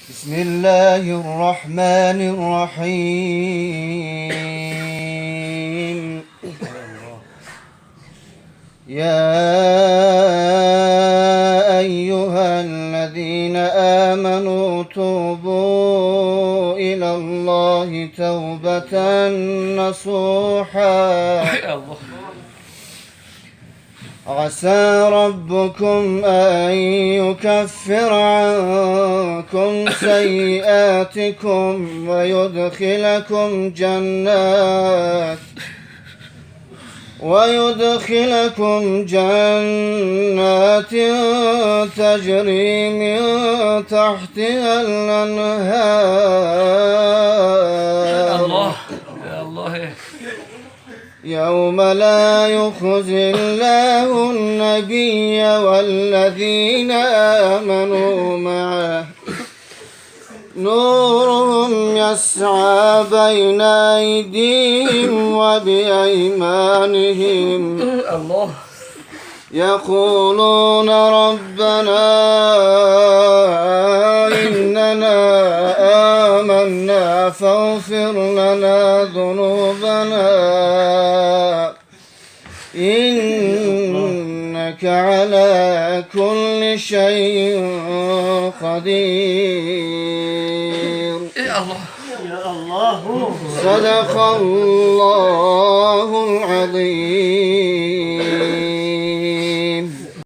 بسم الله الرحمن الرحيم. يا أيها الذين آمنوا توبوا إلى الله توبة نصوحا عسى ربكم أن يكفر عنكم سيئاتكم ويدخلكم جنات تجري من تحتها الأنهار يوم لا يخزي الله النبي والذين آمنوا معه نورهم يسعى بين أيديهم وبأيمانهم يقولون ربنا إننا آمنا فاغفر لنا ذنوبنا إنك على كل شيء قدير. يا الله صدق الله العظيم.